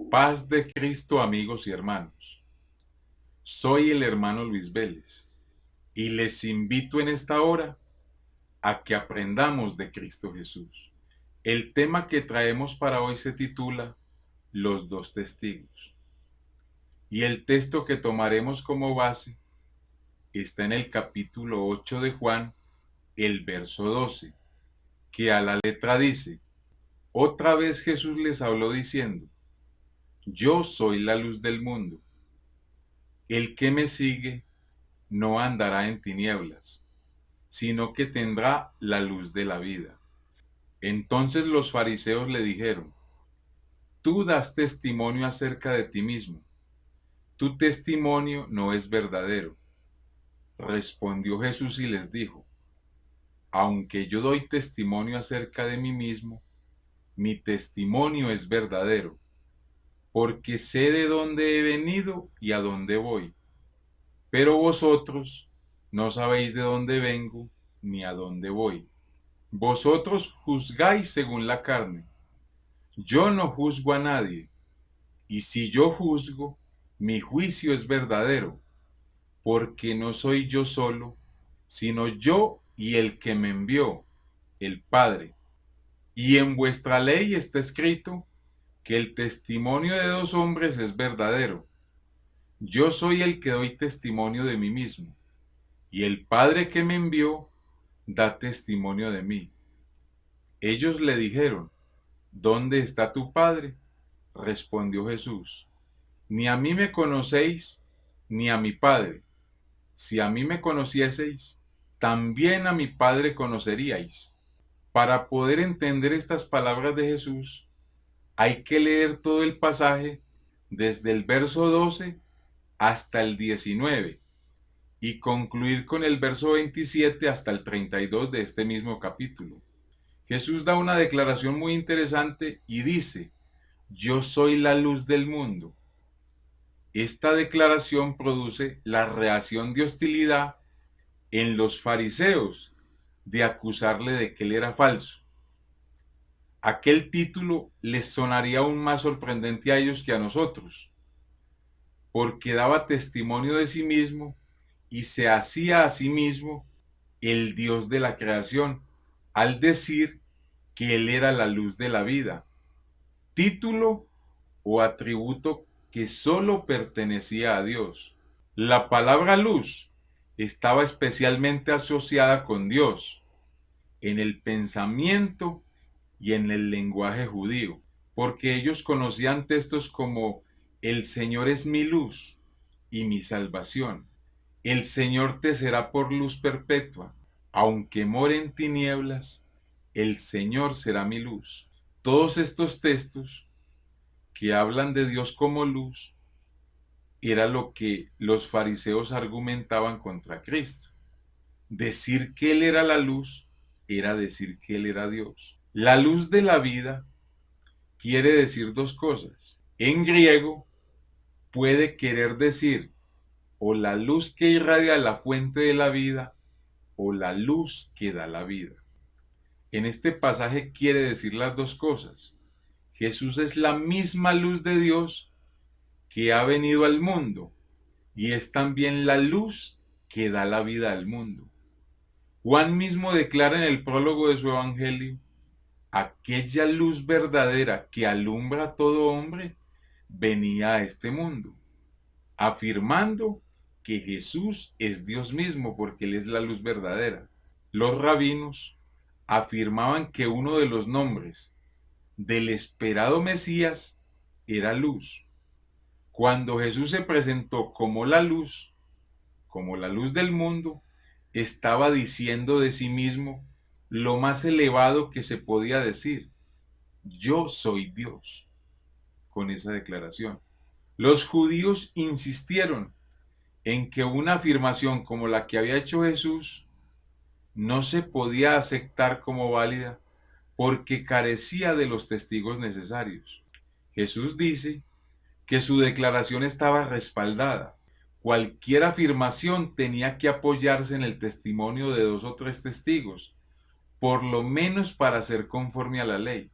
Paz de Cristo, amigos y hermanos. Soy el hermano Luis Vélez y les invito en esta hora a que aprendamos de Cristo Jesús. El tema que traemos para hoy se titula Los dos testigos. Y el texto que tomaremos como base está en el capítulo 8 de Juan, el verso 12, que a la letra dice: Otra vez Jesús les habló diciendo: Yo soy la luz del mundo. El que me sigue no andará en tinieblas, sino que tendrá la luz de la vida. Entonces los fariseos le dijeron: Tú das testimonio acerca de ti mismo. Tu testimonio no es verdadero. Respondió Jesús y les dijo: Aunque yo doy testimonio acerca de mí mismo, mi testimonio es verdadero, porque sé de dónde he venido y a dónde voy. Pero vosotros no sabéis de dónde vengo ni a dónde voy. Vosotros juzgáis según la carne. Yo no juzgo a nadie, y si yo juzgo, mi juicio es verdadero, porque no soy yo solo, sino yo y el que me envió, el Padre. Y en vuestra ley está escrito que el testimonio de dos hombres es verdadero. Yo soy el que doy testimonio de mí mismo, y el Padre que me envió da testimonio de mí. Ellos le dijeron: ¿Dónde está tu Padre? Respondió Jesús: Ni a mí me conocéis, ni a mi Padre. Si a mí me conocieseis, también a mi Padre conoceríais. Para poder entender estas palabras de Jesús, hay que leer todo el pasaje desde el verso 12 hasta el 19 y concluir con el verso 27 hasta el 32 de este mismo capítulo. Jesús da una declaración muy interesante y dice: Yo soy la luz del mundo. Esta declaración produce la reacción de hostilidad en los fariseos de acusarle de que él era falso. Aquel título les sonaría aún más sorprendente a ellos que a nosotros, porque daba testimonio de sí mismo y se hacía a sí mismo el Dios de la creación, al decir que él era la luz de la vida, título o atributo que solo pertenecía a Dios. La palabra luz estaba especialmente asociada con Dios en el pensamiento y en el lenguaje judío, porque ellos conocían textos como: el Señor es mi luz y mi salvación, el Señor te será por luz perpetua, aunque more en tinieblas, el Señor será mi luz. Todos estos textos que hablan de Dios como luz era lo que los fariseos argumentaban contra Cristo. Decir que Él era la luz era decir que Él era Dios. La luz de la vida quiere decir dos cosas. En griego puede querer decir o la luz que irradia la fuente de la vida o la luz que da la vida. En este pasaje quiere decir las dos cosas. Jesús es la misma luz de Dios que ha venido al mundo y es también la luz que da la vida al mundo. Juan mismo declara en el prólogo de su evangelio: aquella luz verdadera que alumbra a todo hombre venía a este mundo, afirmando que Jesús es Dios mismo porque Él es la luz verdadera. Los rabinos afirmaban que uno de los nombres del esperado Mesías era luz. Cuando Jesús se presentó como la luz del mundo, estaba diciendo de sí mismo lo más elevado que se podía decir: yo soy Dios. Con esa declaración, los judíos insistieron en que una afirmación como la que había hecho Jesús no se podía aceptar como válida porque carecía de los testigos necesarios. Jesús dice que su declaración estaba respaldada. Cualquier afirmación tenía que apoyarse en el testimonio de 2 o 3 testigos, por lo menos para ser conforme a la ley,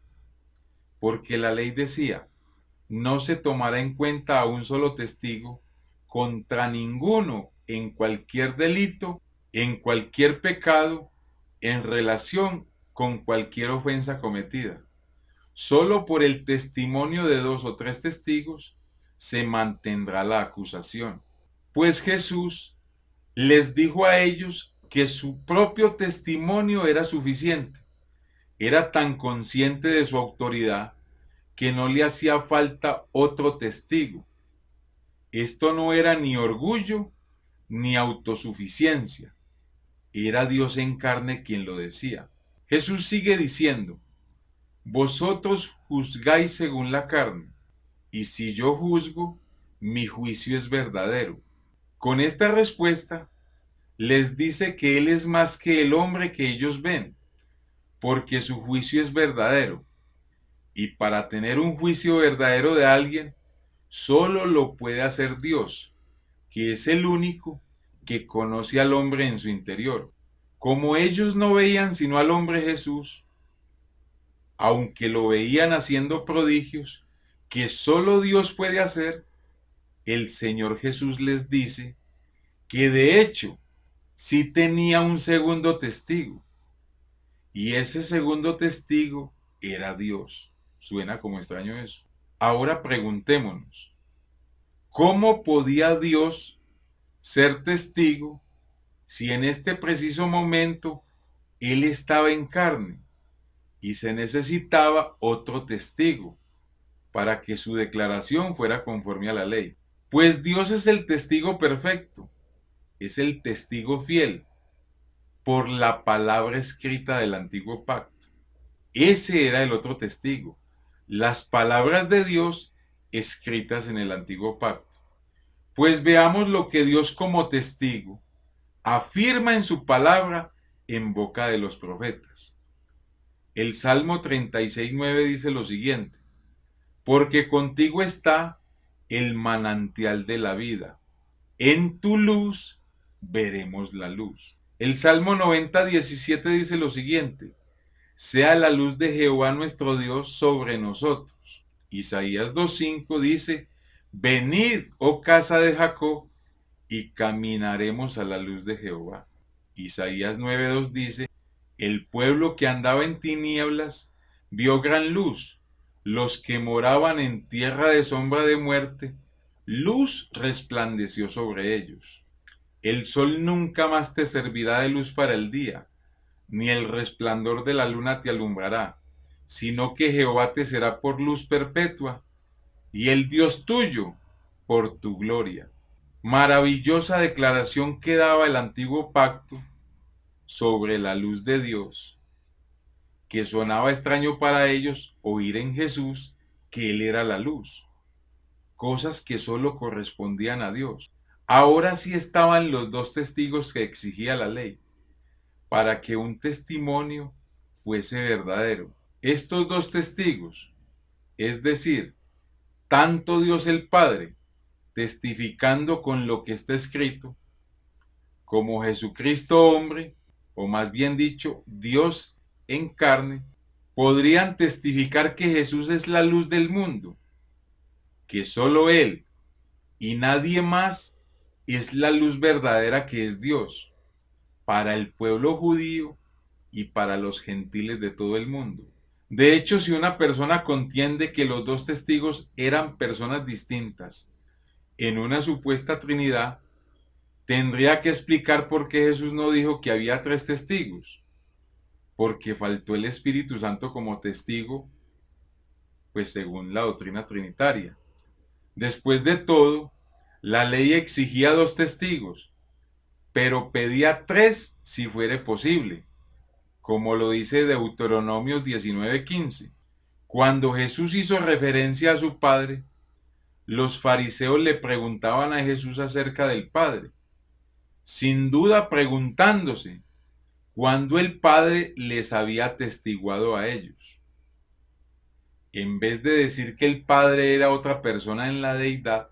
porque la ley decía, no se tomará en cuenta a un solo testigo contra ninguno en cualquier delito, en cualquier pecado, en relación con cualquier ofensa cometida. Solo por el testimonio de 2 o 3 testigos se mantendrá la acusación. Pues Jesús les dijo a ellos que su propio testimonio era suficiente. Era tan consciente de su autoridad que no le hacía falta otro testigo. Esto no era ni orgullo ni autosuficiencia. Era Dios en carne quien lo decía. Jesús sigue diciendo, vosotros juzgáis según la carne, y si yo juzgo, mi juicio es verdadero. Con esta respuesta, les dice que Él es más que el hombre que ellos ven, porque su juicio es verdadero. Y para tener un juicio verdadero de alguien, solo lo puede hacer Dios, que es el único que conoce al hombre en su interior. Como ellos no veían sino al hombre Jesús, aunque lo veían haciendo prodigios que solo Dios puede hacer, el Señor Jesús les dice que de hecho sí tenía un segundo testigo, y ese segundo testigo era Dios. Suena como extraño eso. Ahora preguntémonos, ¿cómo podía Dios ser testigo si en este preciso momento Él estaba en carne y se necesitaba otro testigo para que su declaración fuera conforme a la ley? Pues Dios es el testigo perfecto, es el testigo fiel por la palabra escrita del antiguo pacto. Ese era el otro testigo, las palabras de Dios escritas en el antiguo pacto. Pues veamos lo que Dios como testigo afirma en su palabra en boca de los profetas. El Salmo 36:9 dice lo siguiente, porque contigo está el manantial de la vida, en tu luz veremos la luz. El Salmo 90:17 dice lo siguiente, sea la luz de Jehová nuestro Dios sobre nosotros. Isaías 2:5 dice, venid, oh casa de Jacob, y caminaremos a la luz de Jehová. Isaías 9:2 dice, el pueblo que andaba en tinieblas vio gran luz, los que moraban en tierra de sombra de muerte, luz resplandeció sobre ellos. El sol nunca más te servirá de luz para el día, ni el resplandor de la luna te alumbrará, sino que Jehová te será por luz perpetua, y el Dios tuyo por tu gloria. Maravillosa declaración que daba el antiguo pacto sobre la luz de Dios, que sonaba extraño para ellos oír en Jesús que Él era la luz, cosas que solo correspondían a Dios. Ahora sí estaban los 2 testigos que exigía la ley, para que un testimonio fuese verdadero. Estos 2 testigos, es decir, tanto Dios el Padre, testificando con lo que está escrito, como Jesucristo hombre, o más bien dicho, Dios en carne, podrían testificar que Jesús es la luz del mundo, que solo Él y nadie más es la luz verdadera que es Dios, para el pueblo judío y para los gentiles de todo el mundo. De hecho, si una persona contiende que los 2 testigos eran personas distintas en una supuesta Trinidad, tendría que explicar por qué Jesús no dijo que había 3 testigos, porque faltó el Espíritu Santo como testigo, pues según la doctrina trinitaria. Después de todo, la ley exigía 2 testigos, pero pedía 3 si fuere posible, como lo dice Deuteronomios 19:15. Cuando Jesús hizo referencia a su Padre, los fariseos le preguntaban a Jesús acerca del Padre, sin duda preguntándose cuando el Padre les había atestiguado a ellos. En vez de decir que el Padre era otra persona en la deidad,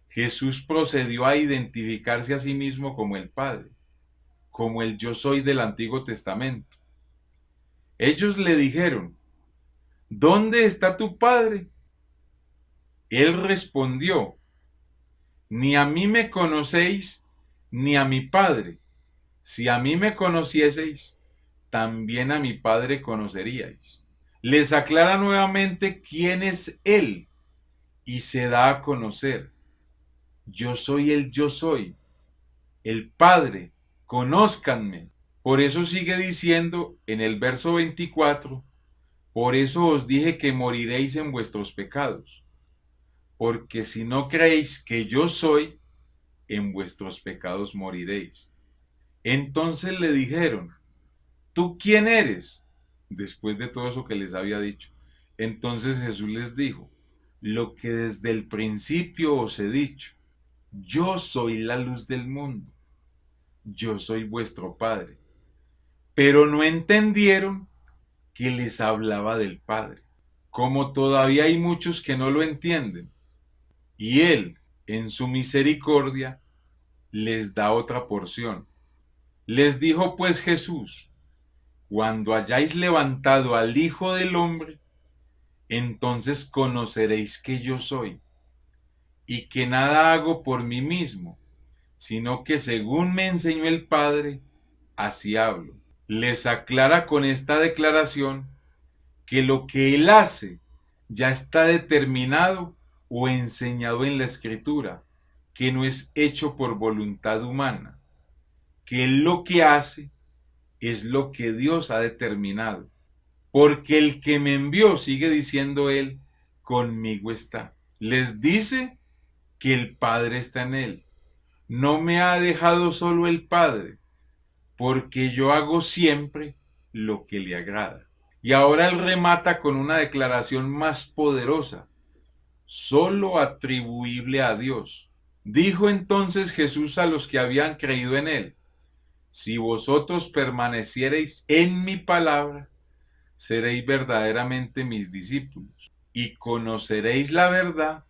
Jesús procedió a identificarse a sí mismo como el Padre, como el yo soy del Antiguo Testamento. Ellos le dijeron: ¿dónde está tu Padre? Él respondió: ni a mí me conocéis, ni a mi Padre. Si a mí me conocieseis, también a mi Padre conoceríais. Les aclara nuevamente quién es Él y se da a conocer: yo soy el yo soy, el Padre, conózcanme. Por eso sigue diciendo en el verso 24: por eso os dije que moriréis en vuestros pecados, porque si no creéis que yo soy, en vuestros pecados moriréis. Entonces le dijeron: ¿tú quién eres? Después de todo eso que les había dicho. Entonces Jesús les dijo: lo que desde el principio os he dicho, yo soy la luz del mundo, yo soy vuestro Padre. Pero no entendieron que les hablaba del Padre. Como todavía hay muchos que no lo entienden, y Él, en su misericordia, les da otra porción. Les dijo pues Jesús: cuando hayáis levantado al Hijo del Hombre, entonces conoceréis que yo soy, y que nada hago por mí mismo, sino que según me enseñó el Padre, así hablo. Les aclara con esta declaración que lo que Él hace ya está determinado o enseñado en la Escritura, que no es hecho por voluntad humana, que Él lo que hace es lo que Dios ha determinado. Porque el que me envió, sigue diciendo Él, conmigo está. Les dice que el Padre está en Él. No me ha dejado solo el Padre, porque yo hago siempre lo que le agrada. Y ahora Él remata con una declaración más poderosa, solo atribuible a Dios. Dijo entonces Jesús a los que habían creído en Él: si vosotros permaneciereis en mi palabra, seréis verdaderamente mis discípulos, y conoceréis la verdad,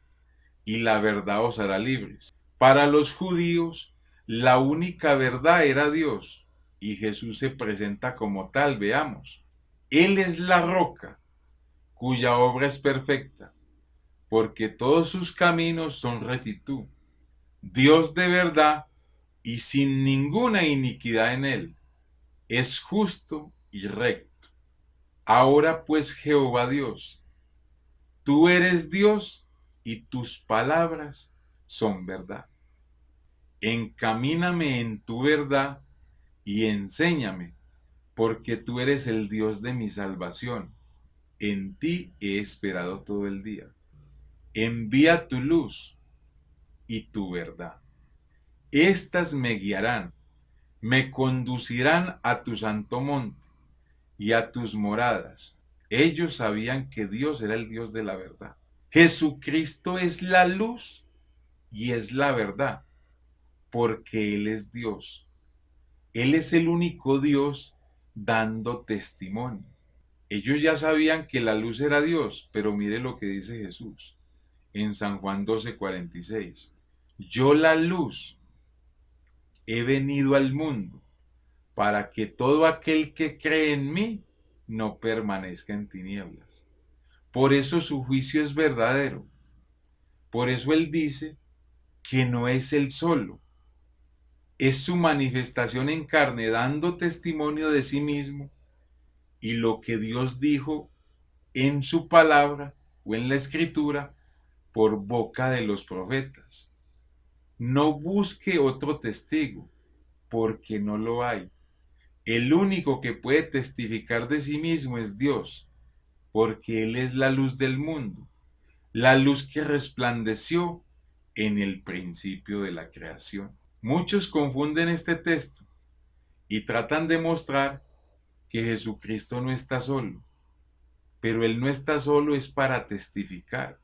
y la verdad os hará libres. Para los judíos, la única verdad era Dios, y Jesús se presenta como tal. Veamos: Él es la roca, cuya obra es perfecta, porque todos sus caminos son rectitud. Dios de verdad y sin ninguna iniquidad en él. Es justo y recto. Ahora pues, Jehová Dios, tú eres Dios y tus palabras son verdad. Encamíname en tu verdad y enséñame, porque tú eres el Dios de mi salvación. En ti he esperado todo el día. Envía tu luz y tu verdad. Estas me guiarán, me conducirán a tu santo monte y a tus moradas. Ellos sabían que Dios era el Dios de la verdad. Jesucristo es la luz y es la verdad, porque Él es Dios. Él es el único Dios dando testimonio. Ellos ya sabían que la luz era Dios, pero mire lo que dice Jesús en San Juan 12:46. Yo, la luz, he venido al mundo para que todo aquel que cree en mí no permanezca en tinieblas. Por eso su juicio es verdadero. Por eso Él dice que no es Él solo, es su manifestación en carne dando testimonio de sí mismo y lo que Dios dijo en su palabra o en la escritura por boca de los profetas. No busque otro testigo, porque no lo hay. El único que puede testificar de sí mismo es Dios, porque Él es la luz del mundo, la luz que resplandeció en el principio de la creación. Muchos confunden este texto y tratan de mostrar que Jesucristo no está solo, pero Él no está solo es para testificar,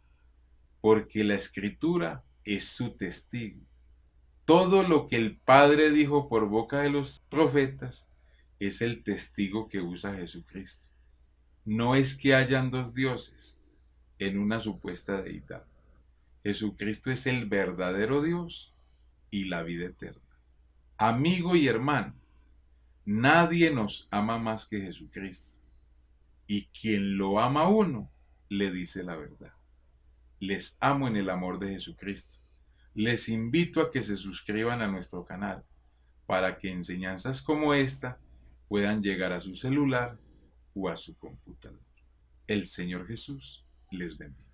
porque la Escritura es su testigo. Todo lo que el Padre dijo por boca de los profetas, es el testigo que usa Jesucristo. No es que hayan dos dioses en una supuesta deidad. Jesucristo es el verdadero Dios y la vida eterna. Amigo y hermano, nadie nos ama más que Jesucristo. Y quien lo ama a uno, le dice la verdad. Les amo en el amor de Jesucristo. Les invito a que se suscriban a nuestro canal para que enseñanzas como esta puedan llegar a su celular o a su computador. El Señor Jesús les bendiga.